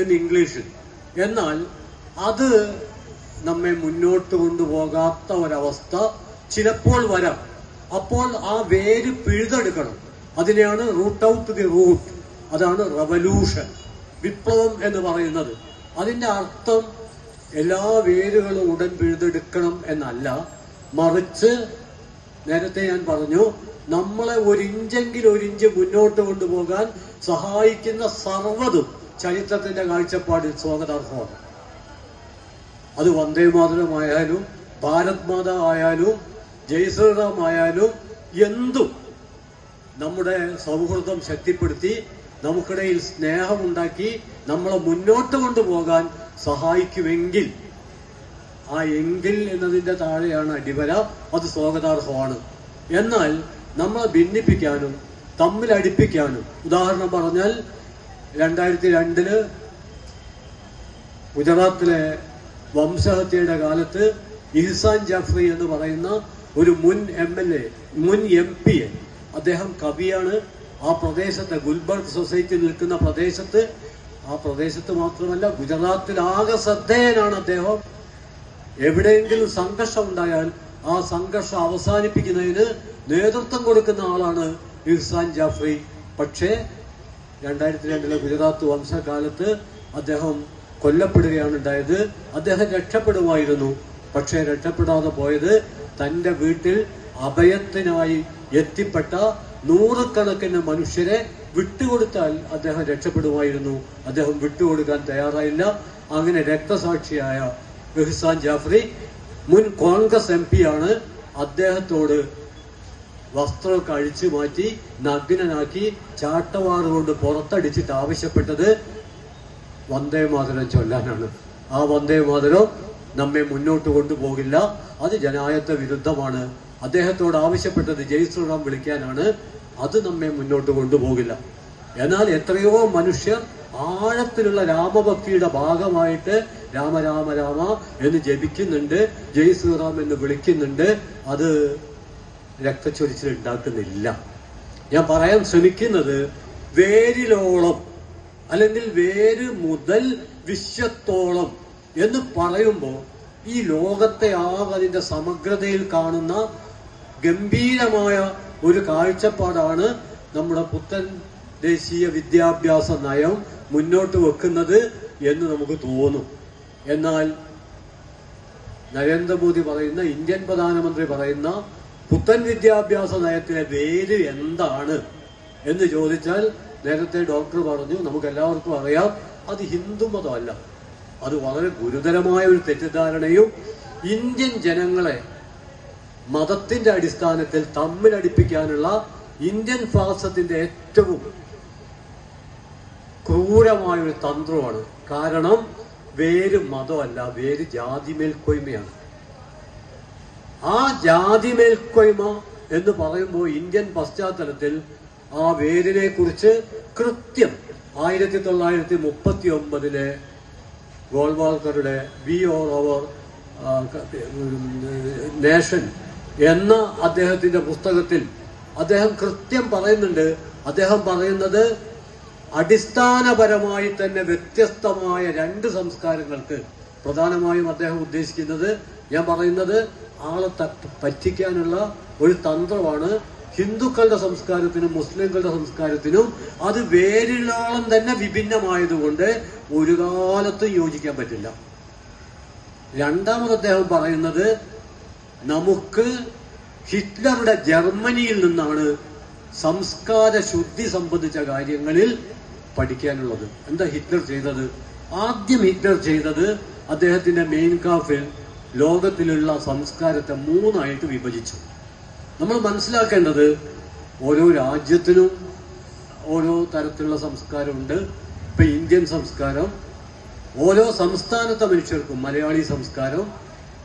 എന്ന് ഇംഗ്ലീഷിൽ. എന്നാൽ അത് നമ്മെ മുന്നോട്ട് കൊണ്ടുപോകാത്ത ഒരവസ്ഥ ചിലപ്പോൾ വരാം. അപ്പോൾ ആ വേര് പിഴുതെടുക്കണം. അതിനെയാണ് റൂട്ട് ഔട്ട് ദി റൂട്ട്. അതാണ് റവല്യൂഷൻ, വിപ്ലവം എന്ന് പറയുന്നത്. അതിന്റെ അർത്ഥം എല്ലാ വേരുകളും ഉടൻ പിഴുതെടുക്കണം എന്നല്ല, മറിച്ച് നേരത്തെ ഞാൻ പറഞ്ഞു, നമ്മളെ ഒരിഞ്ച് മുന്നോട്ട് കൊണ്ടുപോകാൻ സഹായിക്കുന്ന സർവ്വതും ചരിത്രത്തിന്റെ കാഴ്ചപ്പാടിൽ സ്വാഗതാർഹമാണ്. അത് വന്ദേമാതരമായാലും ഭാരത് മാത ആയാലും ജയ് ശ്രീറാം ആയാലും എന്തും നമ്മുടെ സൗഹൃദം ശക്തിപ്പെടുത്തി നമുക്കിടയിൽ സ്നേഹമുണ്ടാക്കി നമ്മളെ മുന്നോട്ട് കൊണ്ടുപോകാൻ സഹായിക്കുമെങ്കിൽ, ആ എങ്കിൽ എന്നതിന്റെ താഴെയാണ് അടിവര, അത് സ്വാഗതാർഹമാണ്. എന്നാൽ നമ്മളെ ഭിന്നിപ്പിക്കാനും തമ്മിലടിപ്പിക്കാനും, ഉദാഹരണം പറഞ്ഞാൽ 2002 ഗുജറാത്തിലെ വംശഹത്യയുടെ കാലത്ത് ഇഹ്സാൻ ജാഫ്രി എന്ന് പറയുന്ന ഒരു മുൻ MP, അദ്ദേഹം കവിയാണ്. ആ പ്രദേശത്ത് ഗുൽബർഗ് സൊസൈറ്റി നിൽക്കുന്ന ആ പ്രദേശത്ത് മാത്രമല്ല ഗുജറാത്തിലാകെ ശ്രദ്ധേയനാണ് അദ്ദേഹം. എവിടെയെങ്കിലും സംഘർഷം ഉണ്ടായാൽ ആ സംഘർഷം അവസാനിപ്പിക്കുന്നതിന് നേതൃത്വം കൊടുക്കുന്ന ആളാണ് ഇഹ്സാൻ ജാഫ്രി. പക്ഷേ 2002 ഗുജറാത്ത് വംശകാലത്ത് അദ്ദേഹം കൊല്ലപ്പെടുകയാണ് ഉണ്ടായത്. അദ്ദേഹം രക്ഷപ്പെടുമായിരുന്നു, പക്ഷേ രക്ഷപ്പെടാതെ പോയത് തന്റെ വീട്ടിൽ അഭയത്തിനായി എത്തിപ്പെട്ട നൂറുകണക്കിന് മനുഷ്യരെ വിട്ടുകൊടുത്താൽ അദ്ദേഹം രക്ഷപ്പെടുമായിരുന്നു. അദ്ദേഹം വിട്ടുകൊടുക്കാൻ തയ്യാറായില്ല. അങ്ങനെ രക്തസാക്ഷിയായ ഇഹ്സാൻ ജാഫ്രി മുൻ കോൺഗ്രസ് MP ആണ്. അദ്ദേഹത്തോട് വസ്ത്രമൊക്കെ അഴിച്ചു മാറ്റി നഗ്നനാക്കി ചാട്ടവാറുകൊണ്ട് പുറത്തടിച്ചിട്ട് ആവശ്യപ്പെട്ടത് വന്ദേമാതരം ചൊല്ലാനാണ്. ആ വന്ദേമാതരം നമ്മെ മുന്നോട്ട് കൊണ്ടുപോകില്ല, അത് ജനായത്ത വിരുദ്ധമാണ്. അദ്ദേഹത്തോട് ആവശ്യപ്പെട്ടത് ജയ് ശ്രീറാം വിളിക്കാനാണ്, അത് നമ്മെ മുന്നോട്ട് കൊണ്ടുപോകില്ല. എന്നാൽ എത്രയോ മനുഷ്യർ ആഴത്തിലുള്ള രാമഭക്തിയുടെ ഭാഗമായിട്ട് രാമ രാമ രാമ എന്ന് ജപിക്കുന്നുണ്ട്, ജയ് ശ്രീറാം എന്ന് വിളിക്കുന്നുണ്ട്. അത് രക്തച്ചൊരിച്ചിൽ ഉണ്ടാക്കുന്നില്ല. ഞാൻ പറയാൻ ശ്രമിക്കുന്നത്, വേരിലോളം അല്ലെങ്കിൽ വേര് മുതൽ വിശ്വത്തോളം എന്ന് പറയുമ്പോൾ ഈ ലോകത്തെ അതിന്റെ സമഗ്രതയിൽ കാണുന്ന ഗംഭീരമായ ഒരു കാഴ്ചപ്പാടാണ് നമ്മുടെ പുത്തൻ ദേശീയ വിദ്യാഭ്യാസ നയം മുന്നോട്ട് വെക്കുന്നത് എന്ന് നമുക്ക് തോന്നും. എന്നാൽ നരേന്ദ്രമോദി പറയുന്ന, ഇന്ത്യൻ പ്രധാനമന്ത്രി പറയുന്ന പുത്തൻ വിദ്യാഭ്യാസ നയത്തിലെ വേര് എന്താണ് എന്ന് ചോദിച്ചാൽ, നേരത്തെ ഡോക്ടർ പറഞ്ഞു, നമുക്ക് എല്ലാവർക്കും അറിയാം, അത് ഹിന്ദു മതമല്ല. അത് വളരെ ഗുരുതരമായ ഒരു തെറ്റിദ്ധാരണയും ഇന്ത്യൻ ജനങ്ങളെ മതത്തിന്റെ അടിസ്ഥാനത്തിൽ തമ്മിലടിപ്പിക്കാനുള്ള ഇന്ത്യൻ ഫാസിസത്തിന്റെ ഏറ്റവും ക്രൂരമായൊരു തന്ത്രമാണ്. കാരണം വേര് മതമല്ല, വേര് ജാതി മേൽക്കോയ്മയാണ്. ആ ജാതി മേൽക്കോയ്മ എന്ന് പറയുമ്പോൾ ഇന്ത്യൻ പശ്ചാത്തലത്തിൽ ആ വേരിനെ കുറിച്ച് കൃത്യം 1939 ഗോൾവാൾക്കറുടെ വി ഓർ അവർ നേഷൻ എന്ന അദ്ദേഹത്തിന്റെ പുസ്തകത്തിൽ അദ്ദേഹം കൃത്യം പറയുന്നുണ്ട്. അദ്ദേഹം പറയുന്നത് അടിസ്ഥാനപരമായി തന്നെ വ്യത്യസ്തമായ രണ്ട് സംസ്കാരങ്ങൾക്ക്, പ്രധാനമായും അദ്ദേഹം ഉദ്ദേശിക്കുന്നത്, ഞാൻ പറയുന്നത് ആളെ പറ്റിക്കാനുള്ള ഒരു തന്ത്രമാണ്. ഹിന്ദുക്കളുടെ സംസ്കാരത്തിനും മുസ്ലിങ്ങളുടെ സംസ്കാരത്തിനും അത് വേരിലോളം തന്നെ വിഭിന്നമായതുകൊണ്ട് ഒരു കാലത്തും യോജിക്കാൻ പറ്റില്ല. രണ്ടാമത് അദ്ദേഹം പറയുന്നത്, നമുക്ക് ഹിറ്റ്ലറുടെ ജർമ്മനിയിൽ നിന്നാണ് സംസ്കാര ശുദ്ധി സംബന്ധിച്ച കാര്യങ്ങളിൽ പഠിക്കാനുള്ളത്. എന്താ ഹിറ്റ്ലർ ചെയ്തത്? ആദ്യം ഹിറ്റ്ലർ ചെയ്തത് അദ്ദേഹത്തിന്റെ മെയിൻ കാഫിൽ ലോകത്തിലുള്ള സംസ്കാരത്തെ 3 വിഭജിച്ചു. നമ്മൾ മനസ്സിലാക്കേണ്ടത്, ഓരോ രാജ്യത്തിനും ഓരോ തരത്തിലുള്ള സംസ്കാരമുണ്ട്. ഇപ്പൊ ഇന്ത്യൻ സംസ്കാരം, ഓരോ സംസ്ഥാനത്തെ മനുഷ്യർക്കും മലയാളി സംസ്കാരം,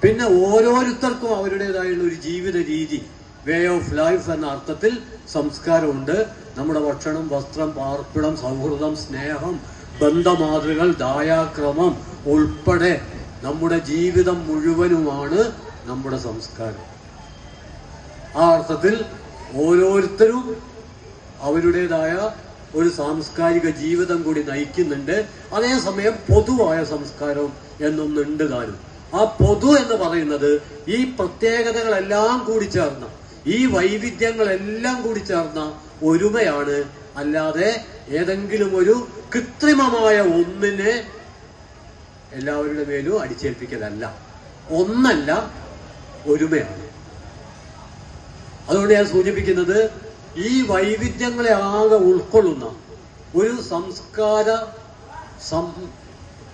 പിന്നെ ഓരോരുത്തർക്കും അവരുടേതായുള്ള ഒരു ജീവിത രീതി, വേ ഓഫ് ലൈഫ് എന്ന അർത്ഥത്തിൽ സംസ്കാരമുണ്ട്. നമ്മുടെ ഭക്ഷണം, വസ്ത്രം, പാർപ്പിടം, സൗഹൃദം, സ്നേഹം, ബന്ധമാതൃകൾ, ദായാക്രമം ഉൾപ്പെടെ നമ്മുടെ ജീവിതം മുഴുവനുമാണ് നമ്മുടെ സംസ്കാരം. ആ അർത്ഥത്തിൽ ഓരോരുത്തരും അവരുടേതായ ഒരു സാംസ്കാരിക ജീവിതം കൂടി നയിക്കുന്നുണ്ട്. അതേസമയം പൊതുവായ സംസ്കാരം എന്നൊന്നുണ്ട് താനും. ആ പൊതു എന്ന് പറയുന്നത് ഈ പ്രത്യേകതകളെല്ലാം കൂടി ചേർന്ന, ഈ വൈവിധ്യങ്ങളെല്ലാം കൂടി ചേർന്ന ഒരുമയാണ്. അല്ലാതെ ഏതെങ്കിലും ഒരു കൃത്രിമമായ ഒന്നിനെ എല്ലാവരുടെ മേലും അടിച്ചേൽപ്പിക്കലല്ല. ഒന്നല്ല, ഒരുമയാണ്. അതുകൊണ്ട് ഞാൻ സൂചിപ്പിക്കുന്നത്, ഈ വൈവിധ്യങ്ങളെ ആകെ ഉൾക്കൊള്ളുന്ന ഒരു സംസ്കാര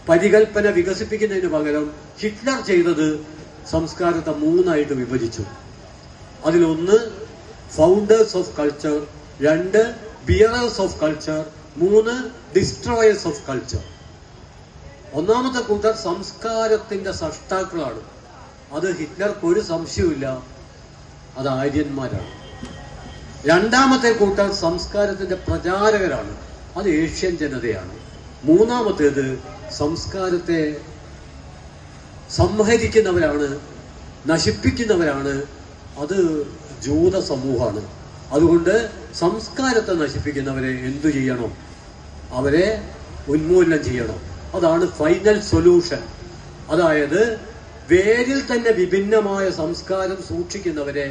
പരികൽപ്പന വികസിപ്പിക്കുന്നതിന് പകരം ഹിറ്റ്ലർ ചെയ്തത് സംസ്കാരത്തെ മൂന്നായിട്ട് വിഭജിച്ചു. അതിലൊന്ന് founders of culture, 2 bearers of culture, 3 destroyers of culture. ഒന്നാമത്തെ കൂട്ടർ സംസ്കാരത്തിന്റെ സൃഷ്ടാക്കളാണ്. അത് ഹിറ്റ്ലർക്ക് ഒരു സംശയവുമില്ല, അത് ആര്യന്മാരാണ്. രണ്ടാമത്തെ കൂട്ടർ സംസ്കാരത്തിന്റെ പ്രചാരകരാണ്, അത് ഏഷ്യൻ ജനതയാണ്. മൂന്നാമത്തേത് സംസ്കാരത്തെ സംഹരിക്കുന്നവരാണ്, നശിപ്പിക്കുന്നവരാണ്, അത് ജൂത സമൂഹമാണ്. അതുകൊണ്ട് സംസ്കാരത്തെ നശിപ്പിക്കുന്നവരെ എന്തു ചെയ്യണം? അവരെ ഉന്മൂലനം ചെയ്യണം. അതാണ് ഫൈനൽ സൊല്യൂഷൻ. അതായത് വേരിൽ തന്നെ വിഭിന്നമായ സംസ്കാരം സൂക്ഷിക്കുന്നവരെ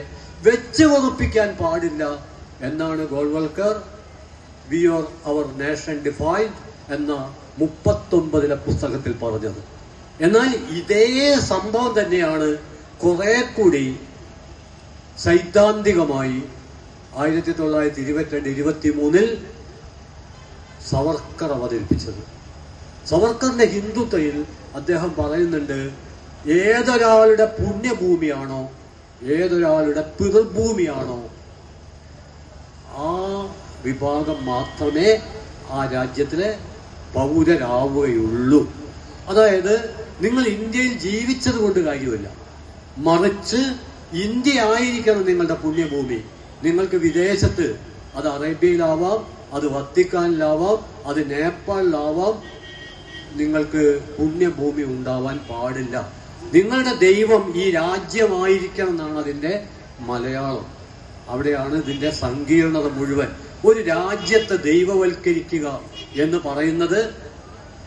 വെച്ച് ഉറപ്പിക്കാൻ പാടില്ല എന്നാണ് Golwalkar we are our nation defined എന്ന 39 പുസ്തകത്തിൽ പറഞ്ഞത്. എന്നാൽ ഇതേ സംഭവം തന്നെയാണ് കുറെ കൂടി സൈദ്ധാന്തികമായി 1922-23 സവർക്കർ അവതരിപ്പിച്ചത്. സവർക്കറിന്റെ ഹിന്ദുത്വയിൽ അദ്ദേഹം പറയുന്നുണ്ട്, ഏതൊരാളുടെ പുണ്യഭൂമിയാണോ, ഏതൊരാളുടെ പിതൃഭൂമിയാണോ, ആ വിഭാഗം മാത്രമേ ആ രാജ്യത്തിലെ പൗരരാവുകയുള്ളൂ. അതായത് നിങ്ങൾ ഇന്ത്യയിൽ ജീവിച്ചത് കൊണ്ട് കാര്യമില്ല, മറിച്ച് ഇന്ത്യ ആയിരിക്കണം നിങ്ങളുടെ പുണ്യഭൂമി. നിങ്ങൾക്ക് വിദേശത്ത്, അത് അറേബ്യയിലാവാം, അത് വത്തിക്കാനിലാവാം, അത് നേപ്പാളിലാവാം, നിങ്ങൾക്ക് പുണ്യഭൂമി ഉണ്ടാവാൻ പാടില്ല. നിങ്ങളുടെ ദൈവം ഈ രാജ്യമായിരിക്കണം എന്നാണ് അതിന്റെ മലയാളം. അവിടെയാണ് ഇതിന്റെ സങ്കീർണത മുഴുവൻ. ഒരു രാജ്യത്തെ ദൈവവൽക്കരിക്കുക എന്ന് പറയുന്നത്,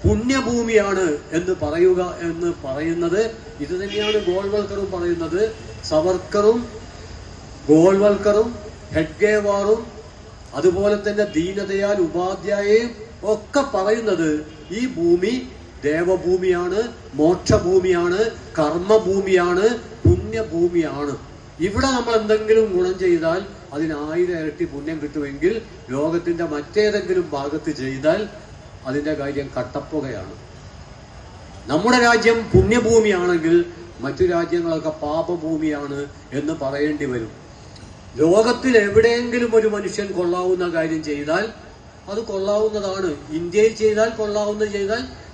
പുണ്യഭൂമിയാണ് എന്ന് പറയുന്നത് ഇത് തന്നെയാണ് ഗോൾവൽക്കറും പറയുന്നത്. സവർക്കറും ഗോൾവൽക്കറും ഹെഡ്ഗേവാറും അതുപോലെ തന്നെ ദീനദയാൽ ഉപാധ്യായയും ഒക്കെ പറയുന്നത് ഈ ഭൂമി ദേവഭൂമിയാണ്, മോക്ഷഭൂമിയാണ്, കർമ്മഭൂമിയാണ്, പുണ്യഭൂമിയാണ്. ഇവിടെ നമ്മൾ എന്തെങ്കിലും ഗുണം ചെയ്താൽ അതിന് 1000 ഇരട്ടി പുണ്യം കിട്ടുമെങ്കിൽ ലോകത്തിന്റെ മറ്റേതെങ്കിലും ഭാഗത്ത് ചെയ്താൽ അതിന്റെ കാര്യം കട്ടപ്പുകയാണ്. നമ്മുടെ രാജ്യം പുണ്യഭൂമിയാണെങ്കിൽ മറ്റു രാജ്യങ്ങളൊക്കെ പാപഭൂമിയാണ് എന്ന് പറയേണ്ടി വരും. ലോകത്തിൽ എവിടെയെങ്കിലും ഒരു മനുഷ്യൻ കൊള്ളാവുന്ന കാര്യം ചെയ്താൽ അത് കൊള്ളാവുന്നതാണ്. ഇന്ത്യയിൽ ചെയ്താൽ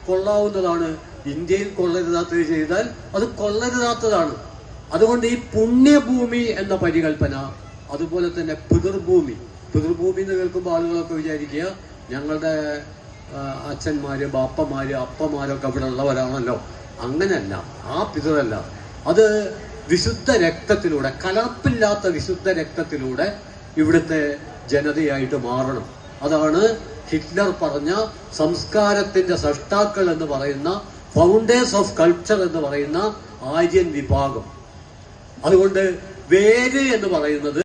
കൊള്ളാവുന്നതാണ്. ഇന്ത്യയിൽ കൊള്ളരുതാത്തത് ചെയ്താൽ അത് കൊള്ളരുതാത്തതാണ്. അതുകൊണ്ട് ഈ പുണ്യഭൂമി എന്ന പരികൽപ്പന, അതുപോലെ തന്നെ പിതൃഭൂമി എന്ന് കേൾക്കുമ്പോൾ ആളുകളൊക്കെ വിചാരിക്കുക ഞങ്ങളുടെ അച്ഛന്മാര്, ബാപ്പമാര്, അപ്പമാരൊക്കെ അവിടെ ഉള്ളവരാണല്ലോ. അങ്ങനെയല്ല, ആ പിതൃല്ല. അത് വിശുദ്ധ രക്തത്തിലൂടെ, കലർപ്പില്ലാത്ത വിശുദ്ധ രക്തത്തിലൂടെ ഇവിടുത്തെ ജനതയായിട്ട് മാറണം. അതാണ് ഹിറ്റ്ലർ പറഞ്ഞ സംസ്കാരത്തിന്റെ സൃഷ്ടാക്കൾ എന്ന് പറയുന്ന, ഫൗണ്ടേഴ്സ് ഓഫ് കൾച്ചർ എന്ന് പറയുന്ന ആര്യൻ വിഭാഗം. അതുകൊണ്ട് വേര് എന്ന് പറയുന്നത്